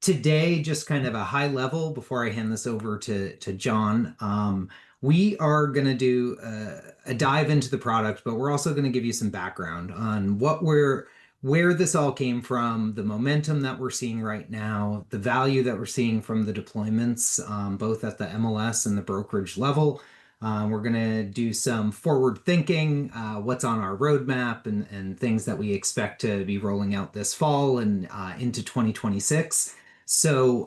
today, just kind of a high level before I hand this over to John. We are going to do a dive into the product, but we're also going to give you some background on where this all came from, the momentum that we're seeing right now, the value that we're seeing from the deployments, both at the MLS and the brokerage level. We're going to do some forward thinking, what's on our roadmap, and things that we expect to be rolling out this fall and into 2026. So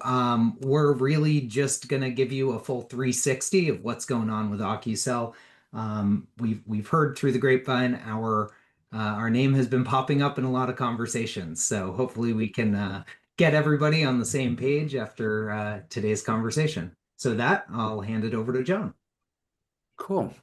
we're really just going to give you a full 360 of what's going on with Ocusell. We've heard through the grapevine our name has been popping up in a lot of conversations. So hopefully we can get everybody on the same page after today's conversation. So that I'll hand it over to John. Cool.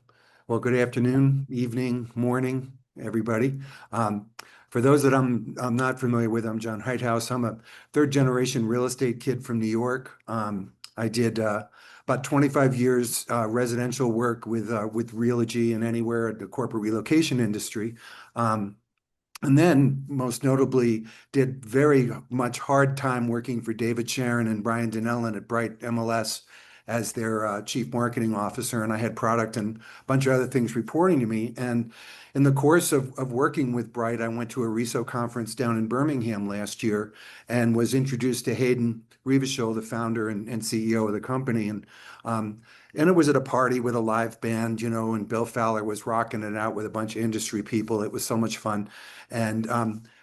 Well, good afternoon, evening, morning, everybody. For those that I'm not familiar with, I'm John Heithouse. I'm a third-generation real estate kid from New York. I did about 25 years residential work with Realogy and anywhere at the corporate relocation industry. And then, most notably, did very much hard time working for David Sharon and Brian Dinellen at Bright MLS as their chief marketing officer, and I had product and a bunch of other things reporting to me. And in the course of working with Bright, I went to a RESO conference down in Birmingham last year and was introduced to Hayden Revachol, the founder and CEO of the company. And it was at a party with a live band, and Bill Fowler was rocking it out with a bunch of industry people. It was so much fun. And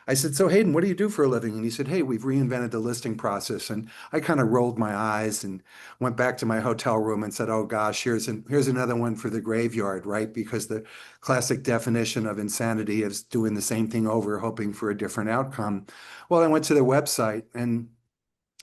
I said, "So Hayden, what do you do for a living?" And he said, "Hey, we've reinvented the listing process." And I kind of rolled my eyes and went back to my hotel room and said, "Oh gosh, here's another one for the graveyard," right? Because the classic definition of insanity is doing the same thing over, hoping for a different outcome. Well, I went to their website and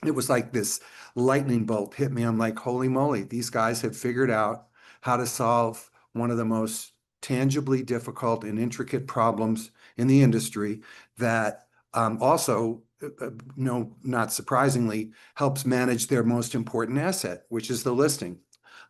it was like this lightning bolt hit me. I'm like, holy moly, these guys have figured out how to solve one of the most tangibly difficult and intricate problems in the industry that also, not surprisingly, helps manage their most important asset, which is the listing.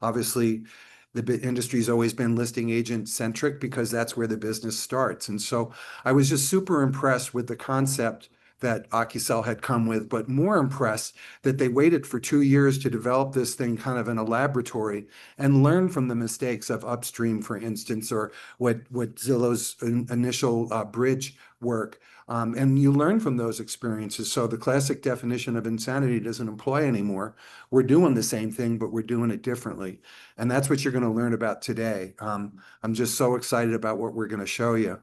Obviously, the industry's always been listing agent centric because that's where the business starts. And so I was just super impressed with the concept that Ocusell had come with, but more impressed that they waited for 2 years to develop this thing kind of in a laboratory and learn from the mistakes of Upstream, for instance, or what Zillow's initial bridge work. And you learn from those experiences. So the classic definition of insanity doesn't apply anymore. We're doing the same thing, but we're doing it differently. And that's what you're going to learn about today. I'm just so excited about what we're going to show you.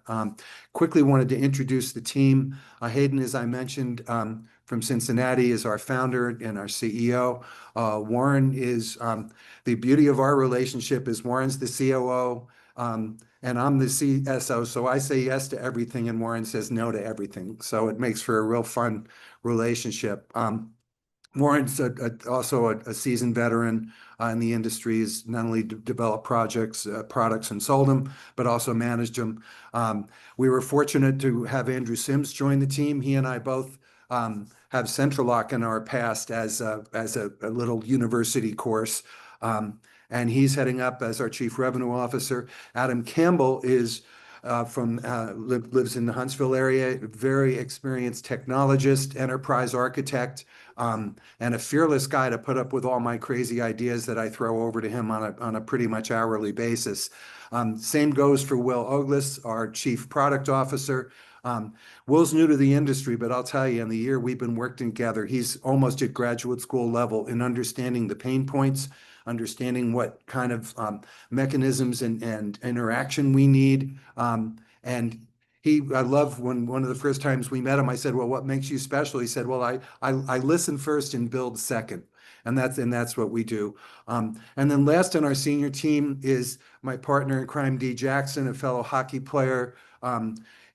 Quickly wanted to introduce the team. Hayden, as I mentioned, from Cincinnati, is our founder and our CEO. Warren is, the beauty of our relationship is Warren's the COO, and I'm the CSO, so I say yes to everything and Warren says no to everything. So it makes for a real fun relationship. Warren's also a seasoned veteran in the industry. He's not only developed products and sold them, but also managed them. We were fortunate to have Andrew Sims join the team. He and I both have CentralLock in our past as a little university course. And he's heading up as our Chief Revenue Officer. Adam Campbell is lives in the Huntsville area, very experienced technologist, enterprise architect, and a fearless guy to put up with all my crazy ideas that I throw over to him on a pretty much hourly basis. Same goes for Will Oglis, our Chief Product Officer. Will's new to the industry, but I'll tell you, in the year we've been working together, he's almost at graduate school level in understanding the pain points, understanding what kind of mechanisms and interaction we need. And I love when one of the first times we met him, I said, "Well, what makes you special?" He said, "Well, I listen first and build second." And that's what we do. And then last on our senior team is my partner in crime, D. Jackson, a fellow hockey player.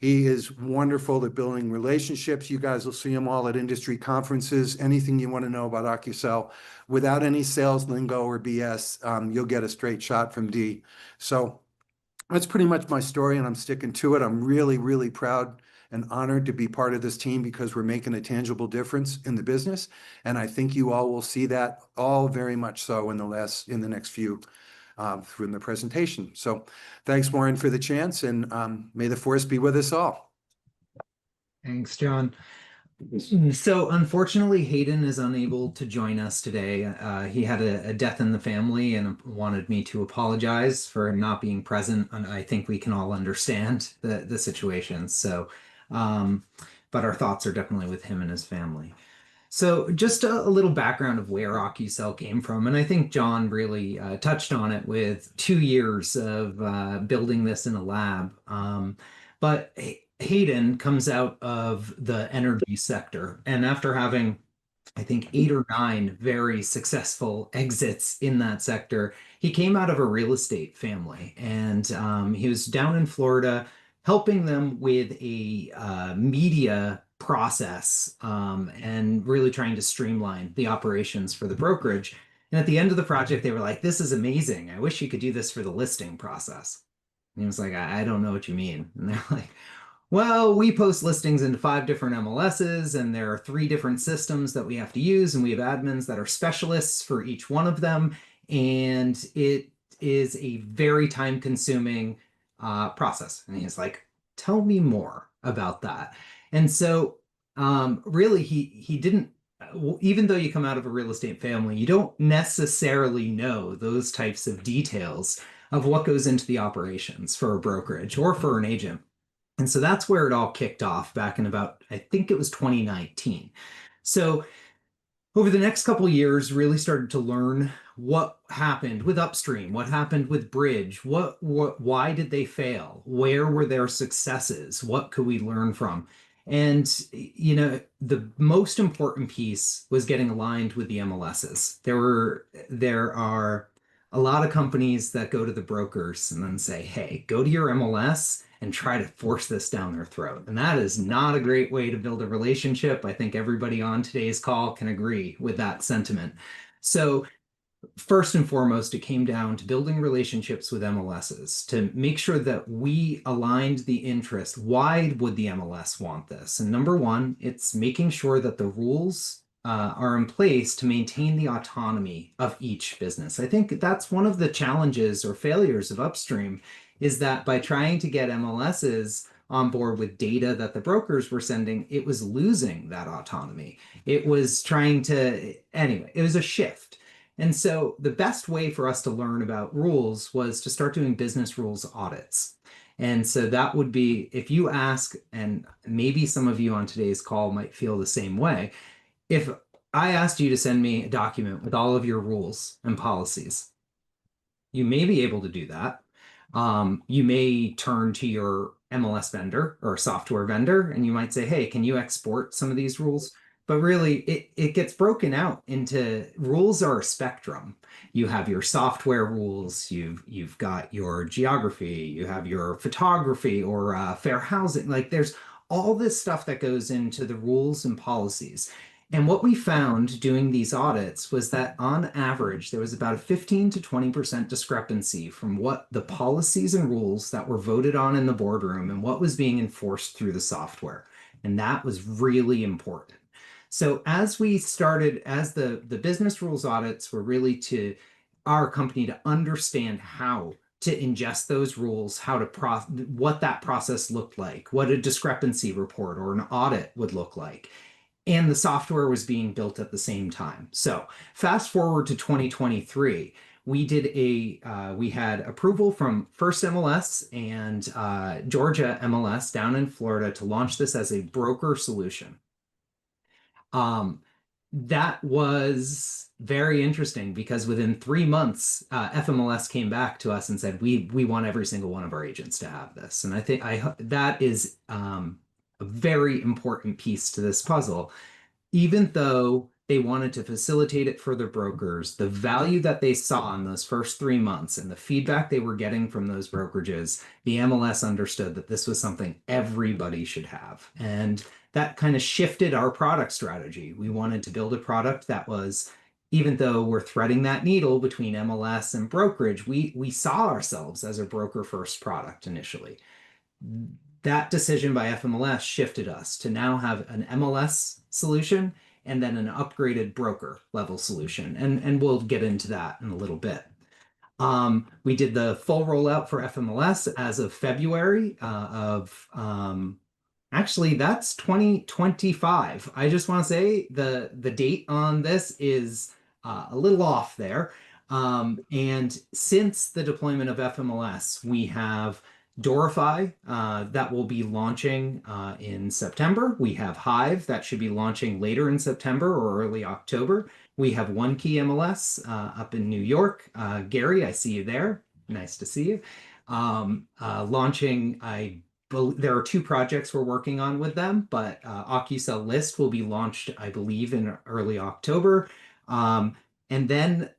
He is wonderful at building relationships. You guys will see him all at industry conferences. Anything you want to know about Ocusell, without any sales lingo or BS, you'll get a straight shot from D. So that's pretty much my story, and I'm sticking to it. I'm really, really proud and honored to be part of this team because we're making a tangible difference in the business. And I think you all will see that all very much so in the next few from the presentation. So thanks, Warren, for the chance, and may the force be with us all. Thanks, John. So unfortunately, Hayden is unable to join us today. He had a death in the family and wanted me to apologize for him not being present. And I think we can all understand the situation. So, um, but our thoughts are definitely with him and his family. So, just a little background of where Ocusell came from, and I think John really touched on it with 2 years of building this in a lab. But Hayden comes out of the energy sector, and after having, I think, 8 or 9 very successful exits in that sector, he came out of a real estate family, and he was down in Florida helping them with a media process and really trying to streamline the operations for the brokerage. And at the end of the project, they were like, "This is amazing. I wish you could do this for the listing process." And he was like, I don't know what you mean." And they're like, "Well, we post listings into 5 different MLSs, and there are 3 different systems that we have to use, and we have admins that are specialists for each one of them. And it is a very time-consuming process." And he's like, "Tell me more about that." And so, really, he didn't. Even though you come out of a real estate family, you don't necessarily know those types of details of what goes into the operations for a brokerage or for an agent. And so that's where it all kicked off back in about, I think it was 2019. So over the next couple of years, really started to learn what happened with upstream, what happened with bridge, why did they fail, where were their successes, what could we learn from. And the most important piece was getting aligned with the MLSs. There are a lot of companies that go to the brokers and then say, "Hey, go to your MLS and try to force this down their throat." And that is not a great way to build a relationship. I think everybody on today's call can agree with that sentiment. So, first and foremost, it came down to building relationships with MLSs to make sure that we aligned the interest. Why would the MLS want this? And number one, it's making sure that the rules are in place to maintain the autonomy of each business. I think that's one of the challenges or failures of upstream is that by trying to get MLSs on board with data that the brokers were sending, it was losing that autonomy. It was trying to, anyway, it was a shift. And so the best way for us to learn about rules was to start doing business rules audits. And so that would be if you ask, and maybe some of you on today's call might feel the same way. If I asked you to send me a document with all of your rules and policies, you may be able to do that. You may turn to your MLS vendor or software vendor and you might say, "Hey, can you export some of these rules?" But really, it gets broken out into rules are a spectrum. You have your software rules, you've got your geography, you have your photography or fair housing. Like there's all this stuff that goes into the rules and policies. And what we found doing these audits was that on average, there was about a 15 to 20% discrepancy from what the policies and rules that were voted on in the boardroom and what was being enforced through the software. And that was really important. So as we started, as the business rules audits were really to our company to understand how to ingest those rules, what that process looked like, what a discrepancy report or an audit would look like, and the software was being built at the same time. So fast forward to 2023, we had approval from First MLS and Georgia MLS down in Florida to launch this as a broker solution. That was very interesting because within 3 months, FMLS came back to us and said, we want every single one of our agents to have this. And I think that is a very important piece to this puzzle. Even though they wanted to facilitate it for their brokers, the value that they saw in those first 3 months and the feedback they were getting from those brokerages, the MLS understood that this was something everybody should have. And that kind of shifted our product strategy. We wanted to build a product that was, even though we're threading that needle between MLS and brokerage, we saw ourselves as a broker first product initially. That decision by FMLS shifted us to now have an MLS solution and then an upgraded broker level solution. And we'll get into that in a little bit. We did the full rollout for FMLS as of February of Actually, that's 2025. I just want to say the date on this is a little off there. And since the deployment of FMLS, we have Dorify that will be launching in September. We have Hive that should be launching later in September or early October. We have One Key MLS up in New York. Gary, I see you there. Nice to see you. Launching, there are two projects we're working on with them, but Ocusell List will be launched, I believe, in early October. And then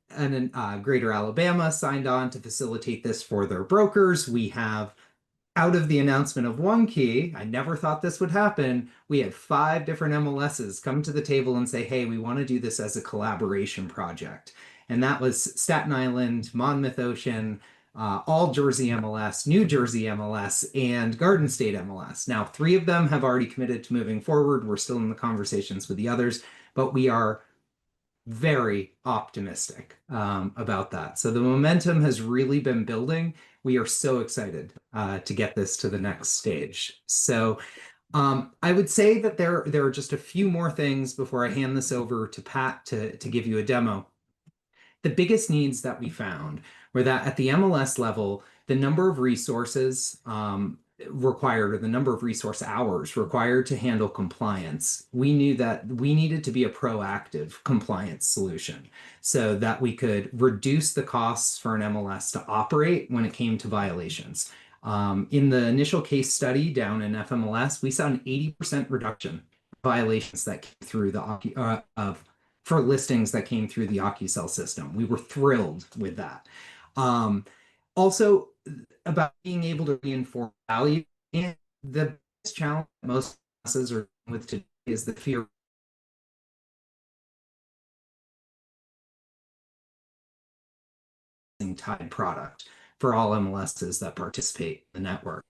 Greater Alabama signed on to facilitate this for their brokers. We have, out of the announcement of One Key, I never thought this would happen. We had five different MLSs come to the table and say, hey, we want to do this as a collaboration project. And that was Staten Island, Monmouth Ocean, all Jersey MLS, New Jersey MLS, and Garden State MLS. Now, three of them have already committed to moving forward. We're still in the conversations with the others, but we are very optimistic about that. So the momentum has really been building. We are so excited to get this to the next stage. So I would say that there are just a few more things before I hand this over to Pat to give you a demo. The biggest needs that we found were that at the MLS level, the number of resources required, or the number of resource hours required to handle compliance, we knew that we needed to be a proactive compliance solution so that we could reduce the costs for an MLS to operate when it came to violations. In the initial case study down in FMLS, we saw an 80% reduction in violations that came through the of for listings that came through the Ocusell system. We were thrilled with that. Um, Also, about being able to reinforce value, and the biggest challenge that most classes are with today is the fear of tied product for all MLSs that participate in the network.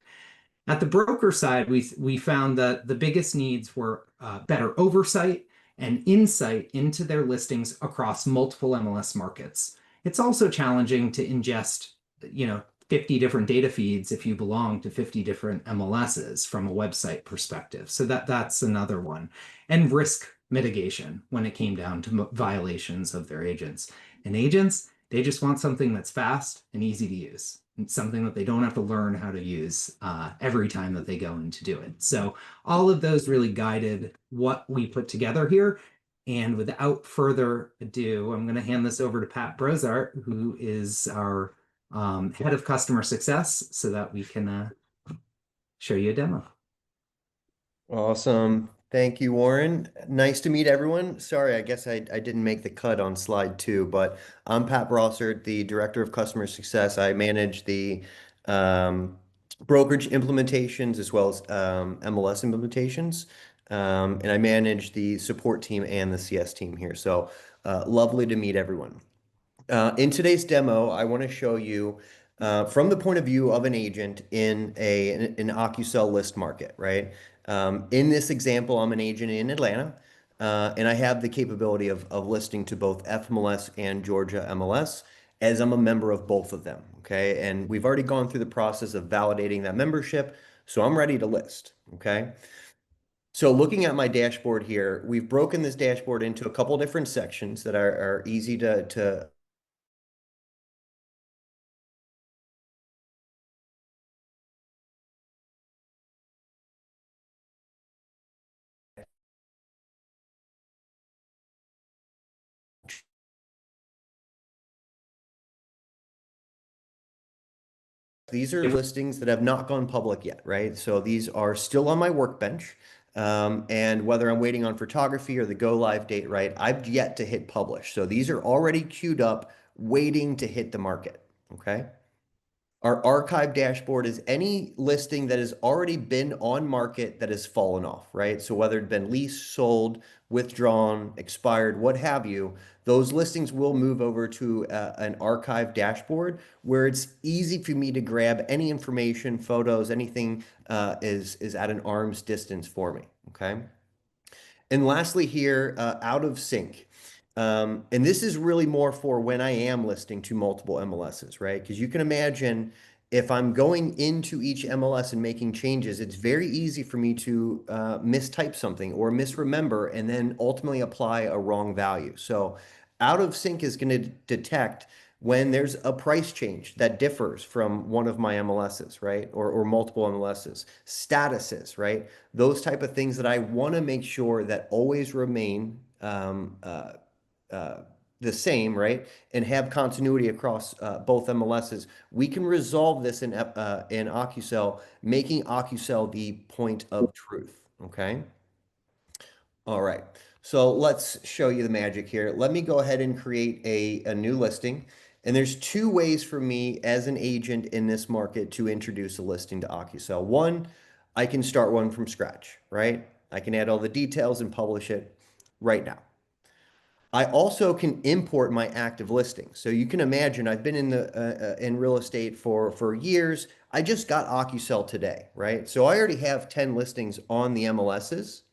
At the broker side, we found that the biggest needs were better oversight and insight into their listings across multiple MLS markets. It's also challenging to ingest, 50 different data feeds if you belong to 50 different MLSs from a website perspective. So that's another one. And risk mitigation when it came down to violations of their agents. And agents, they just want something that's fast and easy to use. It's something that they don't have to learn how to use every time that they go in to do it. So all of those really guided what we put together here. And without further ado, I'm going to hand this over to Pat Brozart, who is our head of customer success, so that we can show you a demo. Awesome. Thank you, Warren. Nice to meet everyone. Sorry, I guess I didn't make the cut on slide two, but I'm Pat Brossard, the Director of Customer Success. I manage the um, brokerage implementations as well as MLS implementations. And I manage the support team and the CS team here. So lovely to meet everyone. In today's demo, I want to show you from the point of view of an agent in an Ocusell list market, right? In this example, I'm an agent in Atlanta, and I have the capability of listing to both FMLS and Georgia MLS as I'm a member of both of them, okay? And we've already gone through the process of validating that membership, so I'm ready to list, okay? So looking at my dashboard here, we've broken this dashboard into a couple different sections that are easy to These are listings that have not gone public yet, right? So these are still on my workbench. And whether I'm waiting on photography or the go live date, right, I've yet to hit publish. So these are already queued up, waiting to hit the market. Okay. Our archive dashboard is any listing that has already been on market that has fallen off, right? So whether it's been leased, sold, withdrawn, expired, what have you, those listings will move over to an archive dashboard where it's easy for me to grab any information, photos, anything is at an arm's distance for me, okay? And lastly here, out of sync. And this is really more for when I am listing to multiple MLSs, right? Because you can imagine if I'm going into each MLS and making changes, it's very easy for me to mistype something or misremember and then ultimately apply a wrong value. So out of sync is going to detect when there's a price change that differs from one of my MLSs, right? Or multiple MLSs, statuses, right? Those type of things that I want to make sure that always remain uh, the same, right? And have continuity across both MLSs. We can resolve this in Ocusell, making Ocusell the point of truth, okay? All right, so let's show you the magic here. Let me go ahead and create a new listing. And there's two ways for me as an agent in this market to introduce a listing to Ocusell. One, I can start one from scratch, right? I can add all the details and publish it right now. I also can import my active listings. So you can imagine I've been in real estate for years. I just got Ocusell today, right? So I already have 10 listings on the MLSs.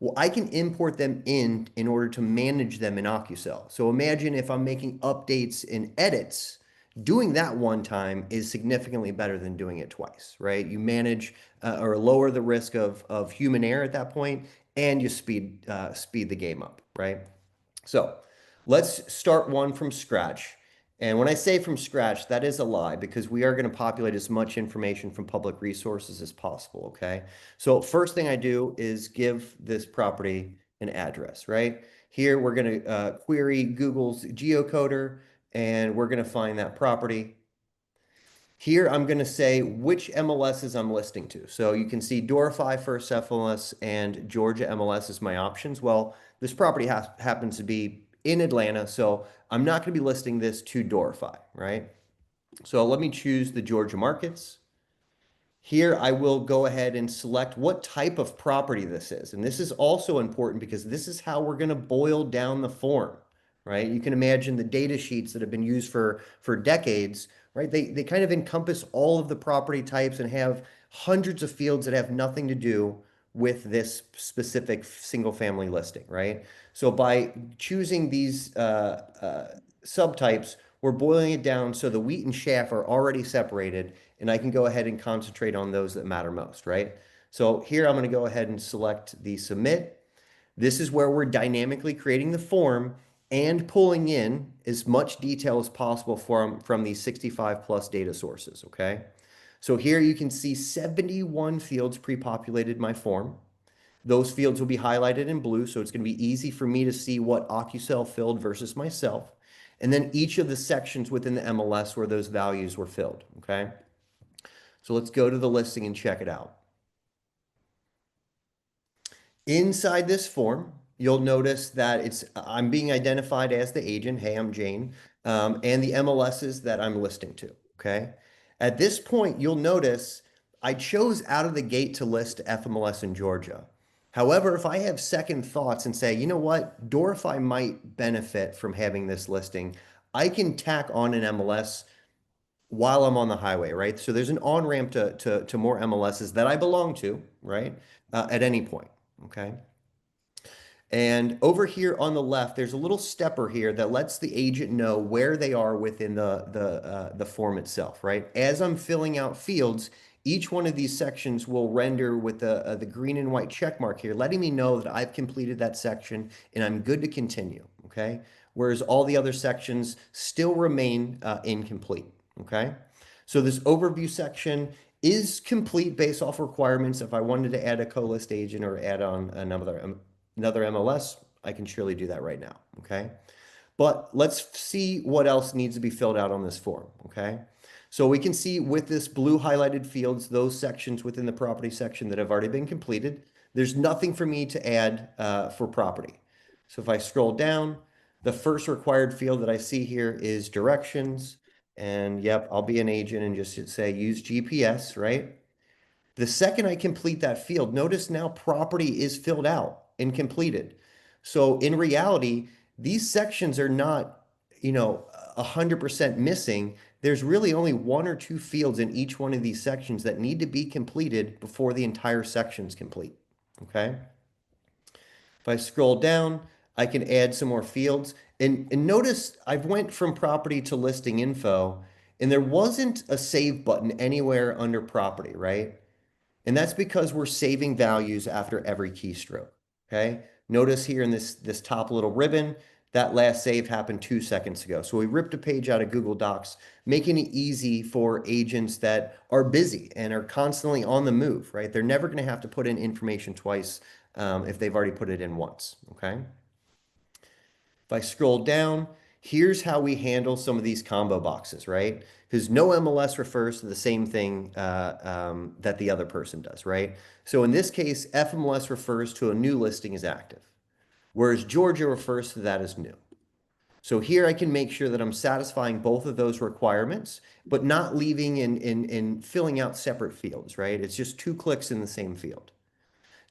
Well, I can import them in order to manage them in Ocusell. So imagine if I'm making updates and edits, doing that one time is significantly better than doing it twice, right? You manage or lower the risk of human error at that point, and you speed the game up, right? So let's start one from scratch. And when I say from scratch, that is a lie because we are going to populate as much information from public resources as possible, okay? So first thing I do is give this property an address, right? Here we're going to query Google's geocoder and we're going to find that property. Here, I'm going to say which MLSs I'm listing to. So you can see Dorify First MLS and Georgia MLS is my options. Well, this property happens to be in Atlanta, so I'm not going to be listing this to Dorify, right? So let me choose the Georgia markets. Here, I will go ahead and select what type of property this is. And this is also important because this is how we're going to boil down the form, right? You can imagine the data sheets that have been used for decades, right? They kind of encompass all of the property types and have hundreds of fields that have nothing to do with this specific single family listing, right? So by choosing these subtypes, we're boiling it down so the wheat and chaff are already separated and I can go ahead and concentrate on those that matter most, right? So here I'm going to go ahead and select the submit. This is where we're dynamically creating the form and pulling in as much detail as possible from these 65 plus data sources, okay? So here you can see 71 fields pre-populated my form. Those fields will be highlighted in blue, so it's going to be easy for me to see what Ocusell filled versus myself. And then each of the sections within the MLS where those values were filled, okay? So let's go to the listing and check it out. Inside this form, you'll notice that I'm being identified as the agent. Hey, I'm Jane, and the MLSs that I'm listing to, okay? At this point, you'll notice I chose out of the gate to list FMLS in Georgia. However, if I have second thoughts and say, you know what, Dorify might benefit from having this listing, I can tack on an MLS while I'm on the highway, right? So there's an on-ramp to more MLSs that I belong to, right? At any point, okay? And over here on the left, there's a little stepper here that lets the agent know where they are within the form itself, right? As I'm filling out fields, each one of these sections will render with the green and white check mark here, letting me know that I've completed that section and I'm good to continue, okay? Whereas all the other sections still remain incomplete, okay? So this overview section is complete based off requirements. If I wanted to add a co-list agent or add on another MLS, I can surely do that right now, okay? But let's see what else needs to be filled out on this form, okay? So we can see with this blue highlighted fields, those sections within the property section that have already been completed. There's nothing for me to add for property. So if I scroll down, the first required field that I see here is directions. And yep, I'll be an agent and just say use GPS, right? The second I complete that field, notice now property is filled out and completed. So in reality, these sections are not, 100% missing. There's really only one or two fields in each one of these sections that need to be completed before the entire section's complete, okay? If I scroll down, I can add some more fields. And notice I've went from property to listing info. And there wasn't a save button anywhere under property, right? And that's because we're saving values after every keystroke, okay? Notice here in this top little ribbon, that last save happened 2 seconds ago. So we ripped a page out of Google Docs, making it easy for agents that are busy and are constantly on the move, right? They're never going to have to put in information twice if they've already put it in once, okay? If I scroll down, here's how we handle some of these combo boxes, right? Because no MLS refers to the same thing that the other person does, right? So in this case, FMLS refers to a new listing as active, whereas Georgia refers to that as new. So here I can make sure that I'm satisfying both of those requirements, but not leaving and filling out separate fields, right? It's just 2 clicks in the same field.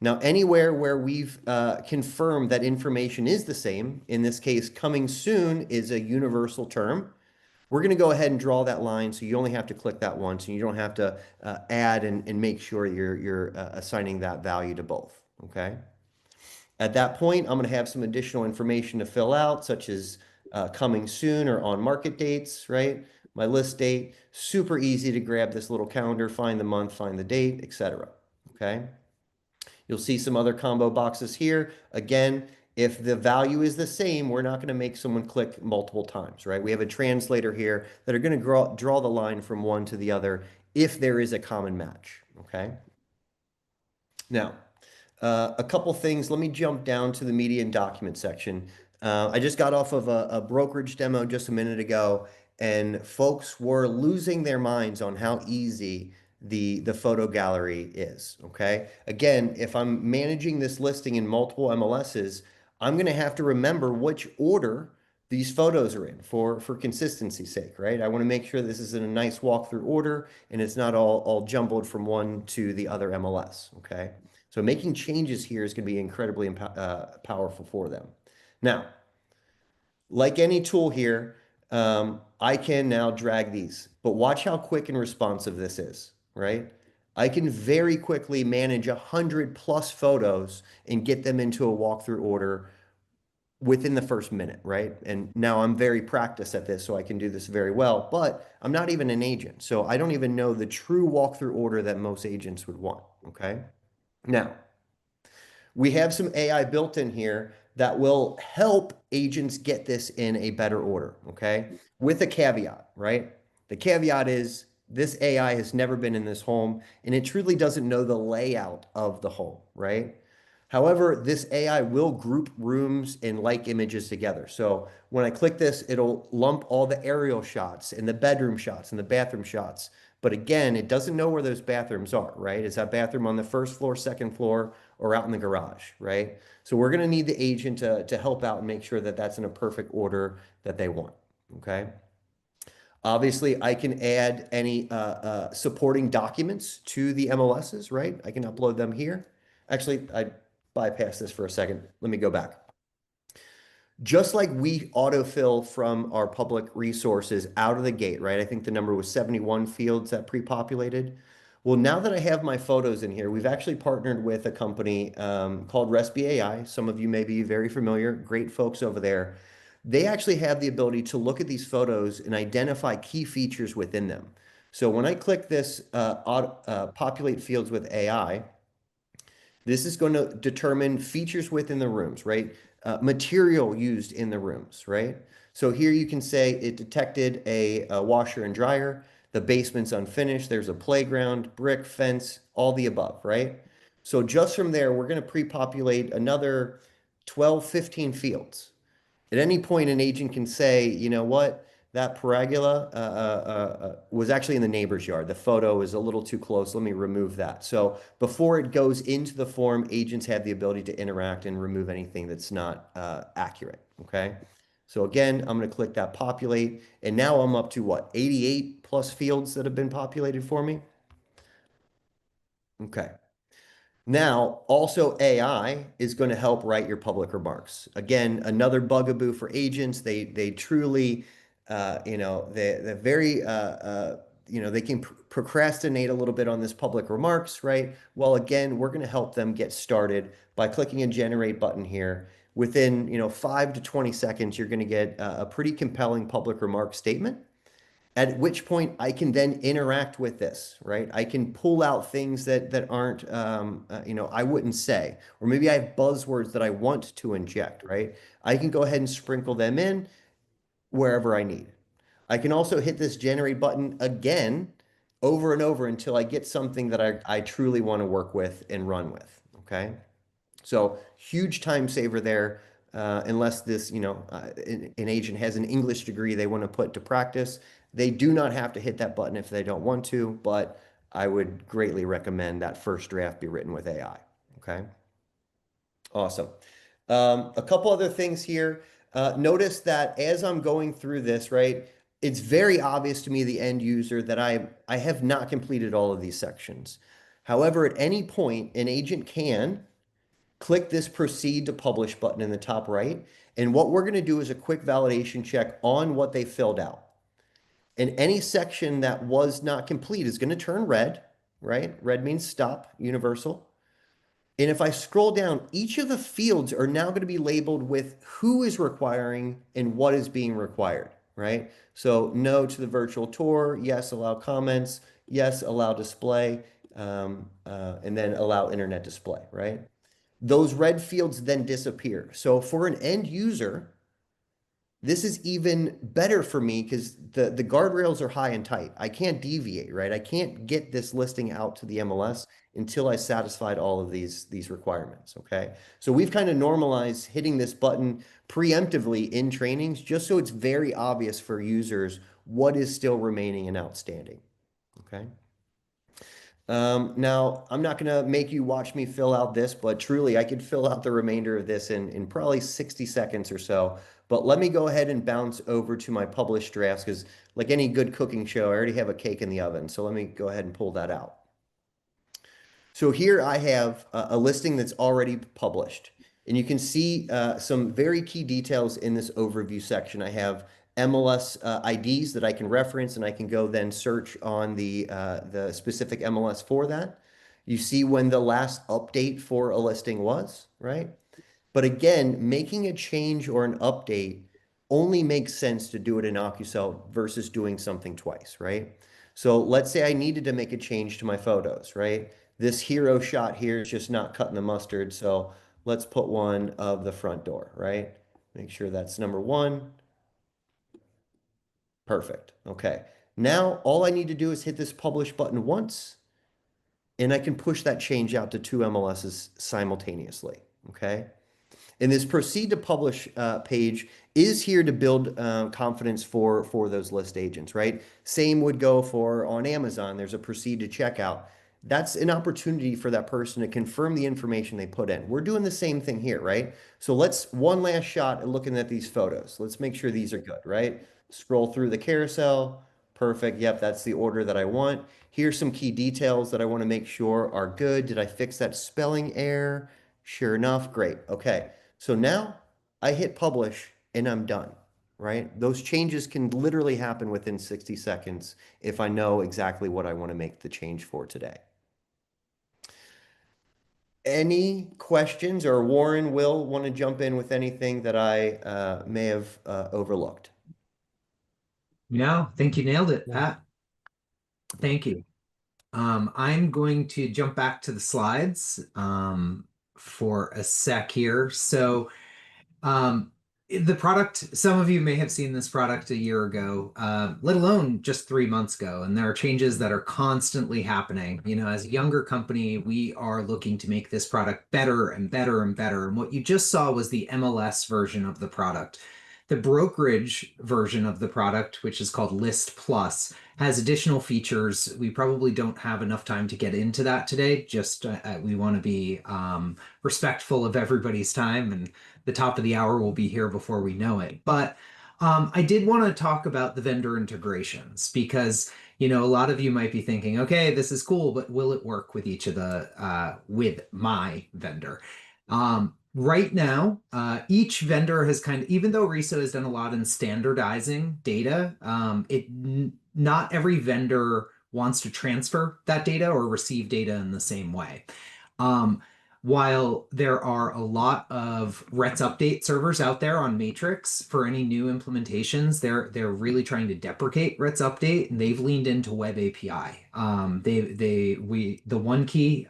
Now, anywhere where we've confirmed that information is the same, in this case, coming soon is a universal term. We're going to go ahead and draw that line so you only have to click that once and you don't have to add and make sure you're assigning that value to both, okay? At that point, I'm going to have some additional information to fill out, such as coming soon or on market dates, right? My list date, super easy to grab this little calendar, find the month, find the date, etc. Okay. You'll see some other combo boxes here. Again, if the value is the same, we're not going to make someone click multiple times, right? We have a translator here that are going to draw the line from one to the other if there is a common match, okay? Now, a couple things. Let me jump down to the media and document section. I just got off of a brokerage demo just a minute ago, and folks were losing their minds on how easy the photo gallery is, okay? Again, if I'm managing this listing in multiple MLSs, I'm going to have to remember which order these photos are in for consistency's sake, right? I want to make sure this is in a nice walkthrough order and it's not all jumbled from one to the other MLS, okay? So making changes here is going to be incredibly powerful for them. Now, like any tool here, I can now drag these, but watch how quick and responsive this is, right? I can very quickly manage 100+ photos and get them into a walkthrough order within the first minute, right? And now I'm very practiced at this, so I can do this very well, but I'm not even an agent. So I don't even know the true walkthrough order that most agents would want, okay? Now, we have some AI built in here that will help agents get this in a better order, okay? With a caveat, right? The caveat is this AI has never been in this home and it truly doesn't know the layout of the home, right? However, this AI will group rooms and like images together. So when I click this, it'll lump all the aerial shots and the bedroom shots and the bathroom shots. But again, it doesn't know where those bathrooms are, right? Is that bathroom on the first floor, second floor, or out in the garage, right? So we're going to need the agent to help out and make sure that that's in a perfect order that they want, okay? Obviously, I can add any supporting documents to the MLSs, right? I can upload them here. Actually, I bypassed this for a second. Let me go back. Just like we autofill from our public resources out of the gate, right? I think the number was 71 fields that pre-populated. Well, now that I have my photos in here, we've actually partnered with a company called Resby AI. Some of you may be very familiar, great folks over there. They actually have the ability to look at these photos and identify key features within them. So when I click this populate fields with AI, this is going to determine features within the rooms, right? Material used in the rooms, right? So here you can say it detected a washer and dryer, the basement's unfinished, there's a playground, brick, fence, all the above, right? So just from there, we're going to pre-populate another 12, 15 fields. At any point, an agent can say, you know what, that pergola was actually in the neighbor's yard. The photo is a little too close. Let me remove that. So before it goes into the form, agents have the ability to interact and remove anything that's not accurate, okay? So again, I'm going to click that populate, and now I'm up to what, 88+ fields that have been populated for me? Okay. Now, also AI is going to help write your public remarks. Again, another bugaboo for agents. They truly, they're very, they can procrastinate a little bit on this public remarks, right? Well, again, we're going to help them get started by clicking a generate button here. Within, 5 to 20 seconds, you're going to get a pretty compelling public remark statement. At which point I can then interact with this, right? I can pull out things that aren't, I wouldn't say, or maybe I have buzzwords that I want to inject, right? I can go ahead and sprinkle them in wherever I need. I can also hit this generate button again over and over until I get something that I truly want to work with and run with, okay? So huge time saver there. Unless this, an agent has an English degree they want to put to practice, they do not have to hit that button if they don't want to, but I would greatly recommend that first draft be written with AI. Okay. Awesome. A couple other things here. Notice that as I'm going through this, right, it's very obvious to me, the end user, that I have not completed all of these sections. However, at any point, an agent can click this proceed to publish button in the top right. And what we're going to do is a quick validation check on what they filled out. And any section that was not complete is going to turn red, right? Red means stop, universal. And if I scroll down, each of the fields are now going to be labeled with who is requiring and what is being required, right? So no to the virtual tour, yes, allow comments, yes, allow display, and then allow internet display, right? Those red fields then disappear. So for an end user, this is even better for me because the guardrails are high and tight. I can't deviate, right? I can't get this listing out to the MLS until I satisfied all of these requirements, okay? So we've kind of normalized hitting this button preemptively in trainings just so it's very obvious for users what is still remaining and outstanding, okay? Now, I'm not going to make you watch me fill out this, but truly, I could fill out the remainder of this in probably 60 seconds or so. But let me go ahead and bounce over to my published drafts because, like any good cooking show, I already have a cake in the oven. So let me go ahead and pull that out. So here I have a listing that's already published. And you can see some very key details in this overview section. I have MLS IDs that I can reference, and I can go then search on the specific MLS for that. You see when the last update for a listing was, right? But again, making a change or an update only makes sense to do it in Ocusell versus doing something twice, right? So let's say I needed to make a change to my photos, right? This hero shot here is just not cutting the mustard. So let's put one of the front door, right? Make sure that's number one. Perfect. Okay. Now all I need to do is hit this publish button once, and I can push that change out to two MLSs simultaneously. Okay. And this proceed to publish page is here to build confidence for those list agents, right? Same would go for on Amazon. There's a proceed to checkout. That's an opportunity for that person to confirm the information they put in. We're doing the same thing here, right? So let's one last shot at looking at these photos. Let's make sure these are good, right? Scroll through the carousel. Perfect. Yep, that's the order that I want. Here's some key details that I want to make sure are good. Did I fix that spelling error? Sure enough, great. Okay. So now I hit publish and I'm done, right? Those changes can literally happen within 60 seconds if I know exactly what I want to make the change for today. Any questions, or Warren will want to jump in with anything that I may have overlooked? No, I think you nailed it, Pat. Thank you. I'm going to jump back to the slides for a sec here. So the product, some of you may have seen this product a year ago, let alone just 3 months ago. And there are changes that are constantly happening. You know, as a younger company, we are looking to make this product better and better and better. And what you just saw was the MLS version of the product. The brokerage version of the product, which is called List Plus, has additional features. We probably don't have enough time to get into that today. Just we want to be respectful of everybody's time, and the top of the hour will be here before we know it. But I did want to talk about the vendor integrations because, you know, a lot of you might be thinking, okay, this is cool, but will it work with each of the with my vendor? Right now, each vendor has kind of, even though RISO has done a lot in standardizing data, not every vendor wants to transfer that data or receive data in the same way. while there are a lot of Rets Update servers out there on Matrix for any new implementations, they're really trying to deprecate Rets Update, and they've leaned into Web API. The one key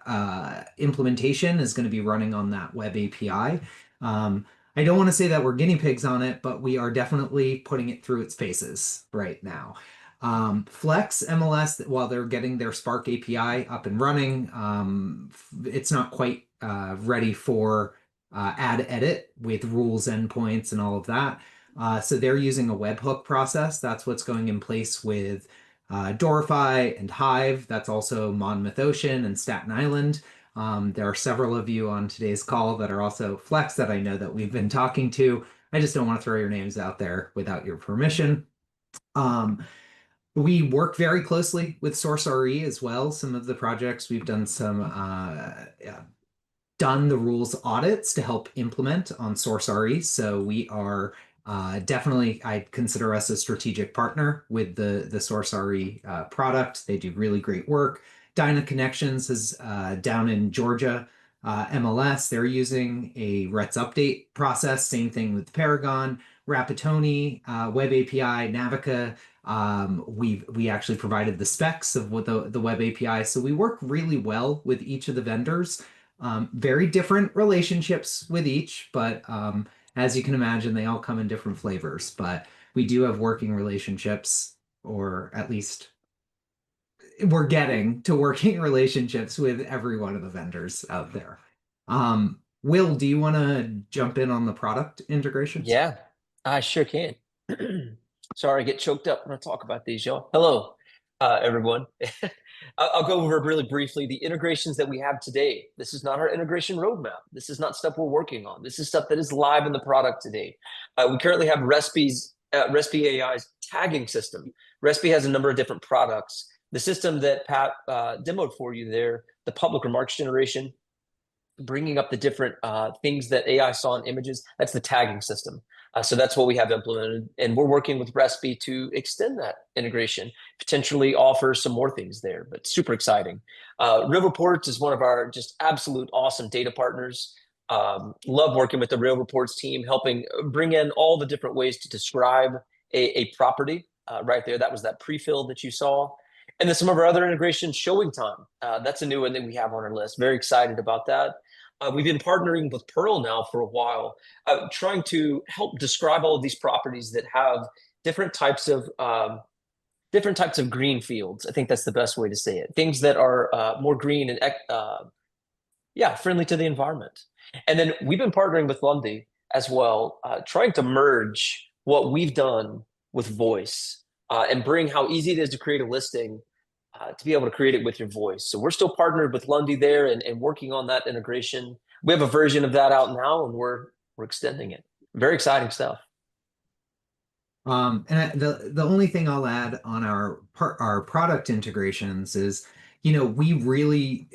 implementation is going to be running on that Web API. I don't want to say that we're guinea pigs on it, but we are definitely putting it through its paces right now. Flex MLS, while they're getting their Spark API up and running, it's not quite ready for add edit with rules endpoints and all of that. So they're using a webhook process. That's what's going in place with Dorify and Hive. That's also Monmouth Ocean and Staten Island. There are several of you on today's call that are also Flex that I know that we've been talking to. I just don't want to throw your names out there without your permission. We work very closely with SourceRE as well. Some of the projects we've done done the rules audits to help implement on SourceRE. So we are definitely, I'd consider us a strategic partner with the SourceRE product. They do really great work. Dyna Connections is down in Georgia. MLS, they're using a Rets Update process. Same thing with Paragon, Rapatoni, Web API, Navica. We actually provided the specs of what the Web API. So we work really well with each of the vendors. Very different relationships with each, but as you can imagine, they all come in different flavors. But we do have working relationships, or at least we're getting to working relationships with every one of the vendors out there. Will, do you want to jump in on the product integrations? Yeah, I sure can. Sorry, I get choked up when I talk about these, y'all. Hello, everyone. I'll go over really briefly the integrations that we have today. This is not our integration roadmap. This is not stuff we're working on. This is stuff that is live in the product today. We currently have Respi's Respi AI's tagging system. Respi has a number of different products. The system that Pat demoed for you there, the public remarks generation, bringing up the different things that AI saw in images, that's the tagging system. So that's what we have implemented. And we're working with Respi to extend that integration, potentially offer some more things there, but super exciting. Real Reports is one of our just absolute awesome data partners. Love working with the Real Reports team, helping bring in all the different ways to describe a property right there. That was that pre-fill that you saw. And then some of our other integrations, Showing Time. That's a new one that we have on our list. Very excited about that. We've been partnering with Pearl now for a while, trying to help describe all of these properties that have different types of green fields. I think that's the best way to say it. Things that are more green and friendly to the environment. And then we've been partnering with Lundy as well, trying to merge what we've done with voice and bring how easy it is to create a listing to be able to create it with your voice. So we're still partnered with Lundy there and working on that integration. We have a version of that out now, and we're extending it. Very exciting stuff. The only thing I'll add on our product integrations is, we really,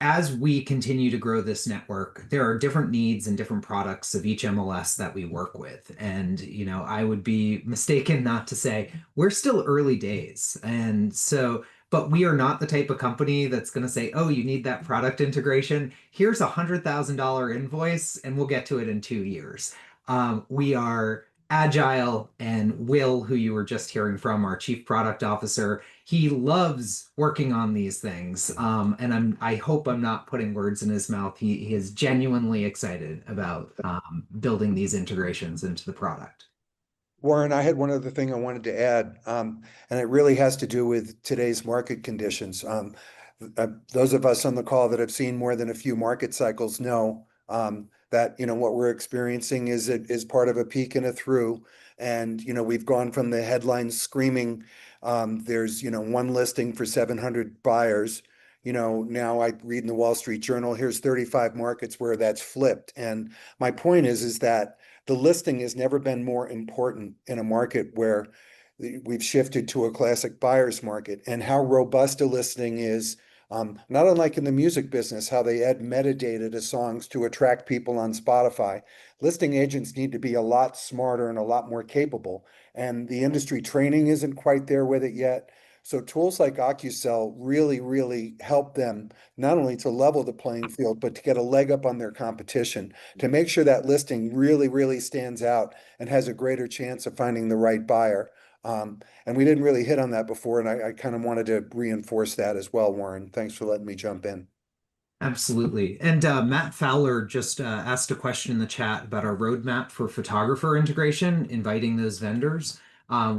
as we continue to grow this network, there are different needs and different products of each MLS that we work with. And, I would be mistaken not to say we're still early days. And so, but we are not the type of company that's going to say, oh, you need that product integration. Here's $100,000 invoice and we'll get to it in 2 years. We are agile, and Will, who you were just hearing from, our chief product officer, he loves working on these things. And I hope I'm not putting words in his mouth. He is genuinely excited about building these integrations into the product. Warren, I had one other thing I wanted to add, and it really has to do with today's market conditions. Those of us on the call that have seen more than a few market cycles know that what we're experiencing is part of a peak and a through. And we've gone from the headlines screaming, there's one listing for 700 buyers. Now I read in the Wall Street Journal, here's 35 markets where that's flipped. And my point is that the listing has never been more important in a market where we've shifted to a classic buyer's market. And how robust a listing is, not unlike in the music business, how they add metadata to songs to attract people on Spotify. Listing agents need to be a lot smarter and a lot more capable. And the industry training isn't quite there with it yet. So tools like Ocusell really, really help them not only to level the playing field, but to get a leg up on their competition, to make sure that listing really, really stands out and has a greater chance of finding the right buyer. And we didn't really hit on that before, and I kind of wanted to reinforce that as well, Warren. Thanks for letting me jump in. Absolutely. And Matt Fowler just asked a question in the chat about our roadmap for photographer integration, inviting those vendors.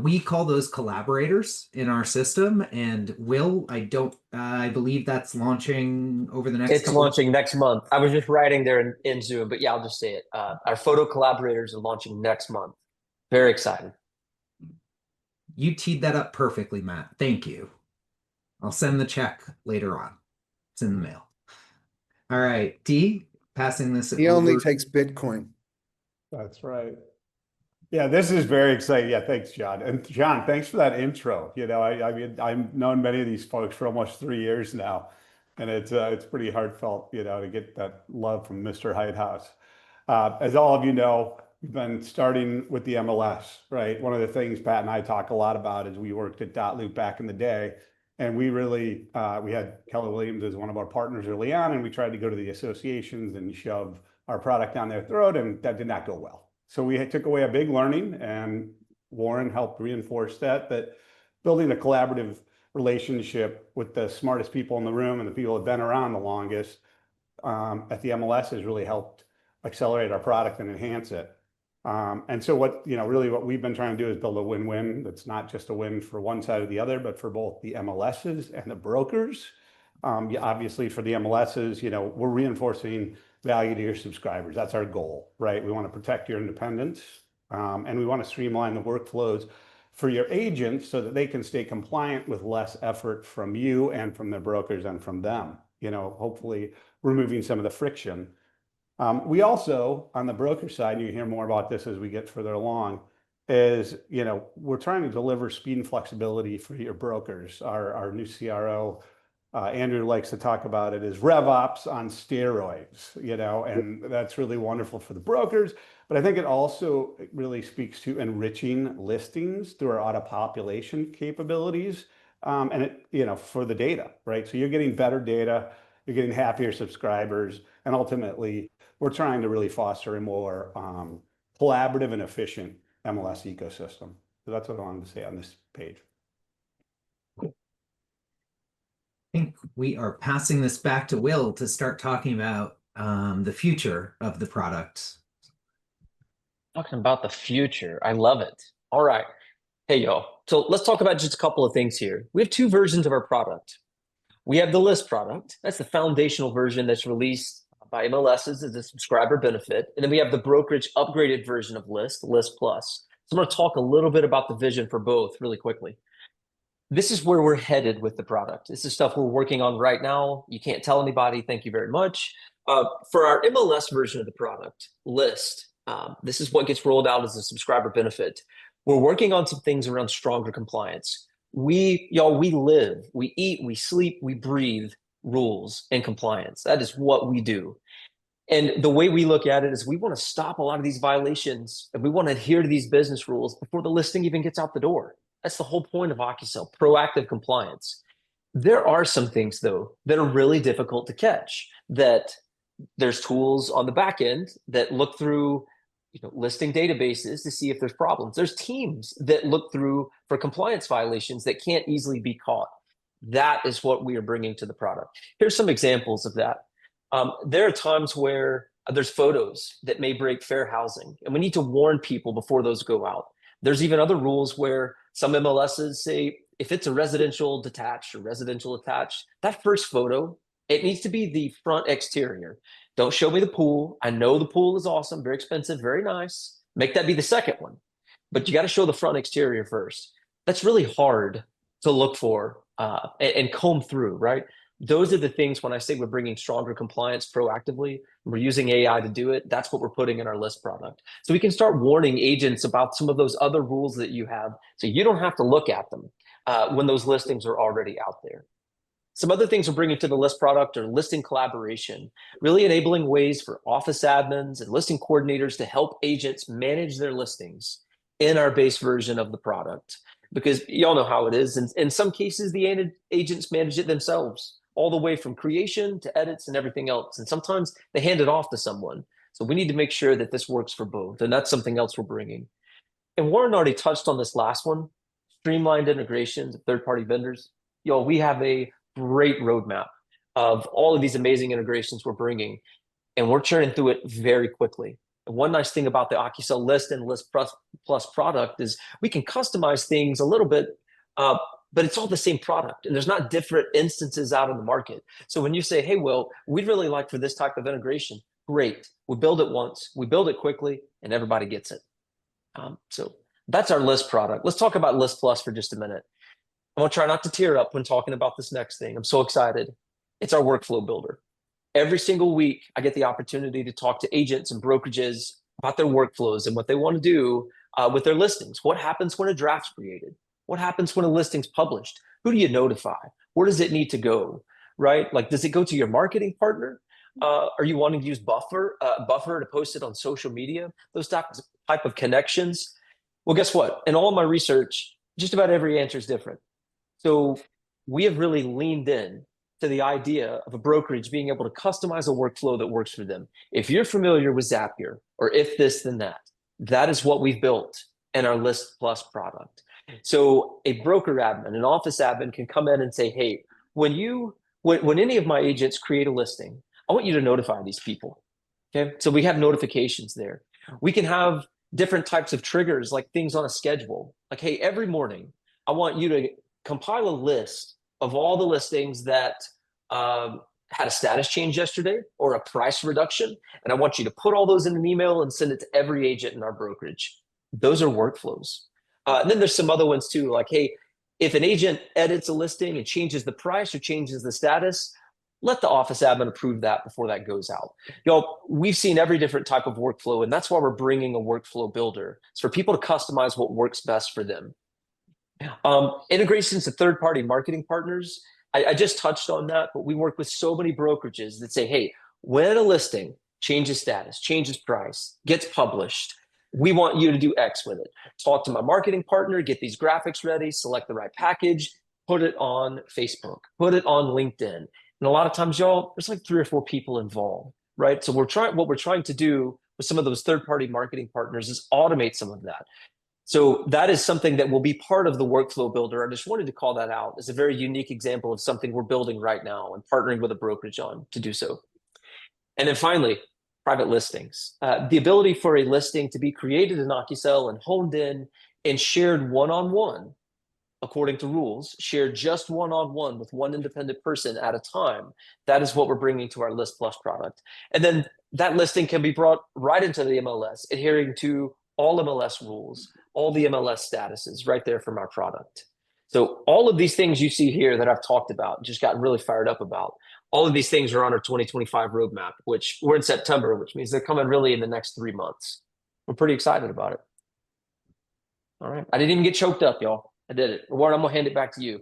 We call those collaborators in our system. And Will, I believe that's launching over the next It's couple. launching next month. I was just writing there in Zoom, but yeah, I'll just say it. Our photo collaborators are launching next month. Very excited. You teed that up perfectly, Matt. Thank you. I'll send the check later on. It's in the mail. All right, D, passing this He only over. takes Bitcoin. That's right. Yeah, this is very exciting. Yeah, thanks, John. And John, thanks for that intro. You know, I mean, I've known many of these folks for almost 3 years now, and it's pretty heartfelt, you know, to get that love from Mr. Heighthouse. As all of you know, we've been starting with the MLS, right? One of the things Pat and I talk a lot about is we worked at Dotloop back in the day, and we really we had Keller Williams as one of our partners early on, and we tried to go to the associations and shove our product down their throat, and that did not go well. So we took away a big learning, and Warren helped reinforce that building a collaborative relationship with the smartest people in the room and the people that have been around the longest at the MLS has really helped accelerate our product and enhance it. And so what we've been trying to do is build a win-win that's not just a win for one side or the other, but for both the MLSs and the brokers. Obviously for the MLSs, we're reinforcing value to your subscribers. That's our goal, right? We want to protect your independence, and we want to streamline the workflows for your agents so that they can stay compliant with less effort from you and from their brokers and from them, hopefully removing some of the friction. We also, on the broker side, and you hear more about this as we get further along, is, we're trying to deliver speed and flexibility for your brokers. Our new CRO, Andrew likes to talk about it as RevOps on steroids, and that's really wonderful for the brokers. But I think it also really speaks to enriching listings through our auto population capabilities, and it, for the data, right? So you're getting better data, you're getting happier subscribers, and ultimately we're trying to really foster a more collaborative and efficient MLS ecosystem. So that's what I wanted to say on this page. I think we are passing this back to Will to start talking about the future of the product. Talking about the future. I love it. All right. Hey, y'all. So let's talk about just a couple of things here. We have two versions of our product. We have the list product. That's the foundational version that's released by MLSs as a subscriber benefit. And then we have the brokerage upgraded version of List Plus. So I'm going to talk a little bit about the vision for both really quickly. This is where we're headed with the product. This is stuff we're working on right now. You can't tell anybody. Thank you very much. For our MLS version of the product, List, this is what gets rolled out as a subscriber benefit. We're working on some things around stronger compliance. We live, we eat, we sleep, we breathe rules and compliance. That is what we do. And the way we look at it is we want to stop a lot of these violations, and we want to adhere to these business rules before the listing even gets out the door. That's the whole point of Ocusell, proactive compliance. There are some things, though, that are really difficult to catch, that there's tools on the back end that look through listing databases to see if there's problems. There's teams that look through for compliance violations that can't easily be caught. That is what we are bringing to the product. Here's some examples of that. There are times where there's photos that may break fair housing, and we need to warn people before those go out. There's even other rules where some MLSs say if it's a residential detached or residential attached, that first photo, it needs to be the front exterior. Don't show me the pool. I know the pool is awesome, very expensive, very nice. Make that be the second one. But you got to show the front exterior first. That's really hard to look for and comb through, right? Those are the things when I say we're bringing stronger compliance proactively, we're using AI to do it. That's what we're putting in our list product. So we can start warning agents about some of those other rules that you have, so you don't have to look at them when those listings are already out there. Some other things we're bringing to the list product are listing collaboration, really enabling ways for office admins and listing coordinators to help agents manage their listings in our base version of the product. Because y'all know how it is. And in some cases, the agents manage it themselves, all the way from creation to edits and everything else. And sometimes they hand it off to someone. So we need to make sure that this works for both. And that's something else we're bringing. And Warren already touched on this last one, streamlined integrations of third-party vendors. Y'all, we have a great roadmap of all of these amazing integrations we're bringing, and we're churning through it very quickly. And one nice thing about the Ocusell List and List Plus product is we can customize things a little bit, but it's all the same product, and there's not different instances out in the market. So when you say, hey, Will, we'd really like for this type of integration, great. We build it once, we build it quickly, and everybody gets it. So that's our List product. Let's talk about List Plus for just a minute. I'm gonna try not to tear up when talking about this next thing. I'm so excited. It's our workflow builder. Every single week, I get the opportunity to talk to agents and brokerages about their workflows and what they want to do with their listings. What happens when a draft's created? What happens when a listing's published? Who do you notify? Where does it need to go? Right? Like, does it go to your marketing partner? Are you wanting to use Buffer to post it on social media? Those type of connections. Well, guess what? In all of my research, just about every answer is different. So we have really leaned in to the idea of a brokerage being able to customize a workflow that works for them. If you're familiar with Zapier or if this, then that, that is what we've built in our List Plus product. So a broker admin, an office admin can come in and say, hey, when any of my agents create a listing, I want you to notify these people. Okay. So we have notifications there. We can have different types of triggers, like things on a schedule. Like, hey, every morning, I want you to compile a list of all the listings that had a status change yesterday or a price reduction. And I want you to put all those in an email and send it to every agent in our brokerage. Those are workflows. And then there's some other ones too, like, hey, if an agent edits a listing and changes the price or changes the status, let the office admin approve that before that goes out. Y'all, we've seen every different type of workflow, and that's why we're bringing a workflow builder. It's for people to customize what works best for them. Integrations to third-party marketing partners. I just touched on that, but we work with so many brokerages that say, hey, when a listing changes status, changes price, gets published, we want you to do X with it. Talk to my marketing partner, get these graphics ready, select the right package, put it on Facebook, put it on LinkedIn. And a lot of times, y'all, there's like 3 or 4 people involved, right? So what we're trying to do with some of those third-party marketing partners is automate some of that. So that is something that will be part of the workflow builder. I just wanted to call that out as a very unique example of something we're building right now and partnering with a brokerage on to do so. And then finally, private listings. The ability for a listing to be created in Ocusell and honed in and shared one-on-one according to rules, shared just one-on-one with one independent person at a time. That is what we're bringing to our List Plus product. And then that listing can be brought right into the MLS, adhering to all MLS rules, all the MLS statuses right there from our product. So all of these things you see here that I've talked about, just got really fired up about, all of these things are on our 2025 roadmap, which we're in September, which means they're coming really in the next 3 months. We're pretty excited about it. All right. I didn't even get choked up, y'all. I did it. Warren, I'm going to hand it back to you.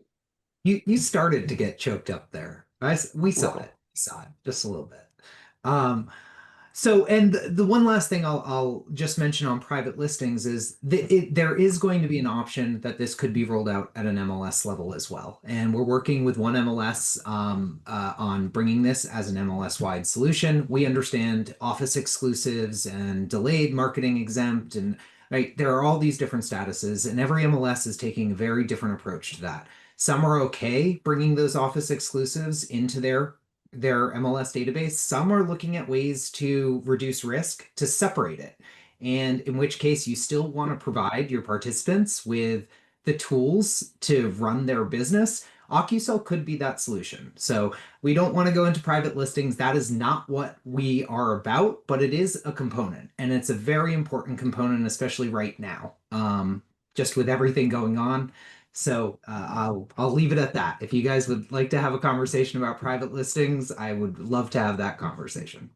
You started to get choked up there. We saw it. We saw it just a little bit. So, and the one last thing I'll just mention on private listings is there is going to be an option that this could be rolled out at an MLS level as well. And we're working with one MLS on bringing this as an MLS-wide solution. We understand office exclusives and delayed marketing exempt, and right, there are all these different statuses, and every MLS is taking a very different approach to that. Some are okay bringing those office exclusives into their MLS database. Some are looking at ways to reduce risk to separate it. And in which case you still want to provide your participants with the tools to run their business. Ocusell could be that solution. So we don't want to go into private listings. That is not what we are about, but it is a component, and it's a very important component, especially right now, just with everything going on. So I'll leave it at that. If you guys would like to have a conversation about private listings, I would love to have that conversation.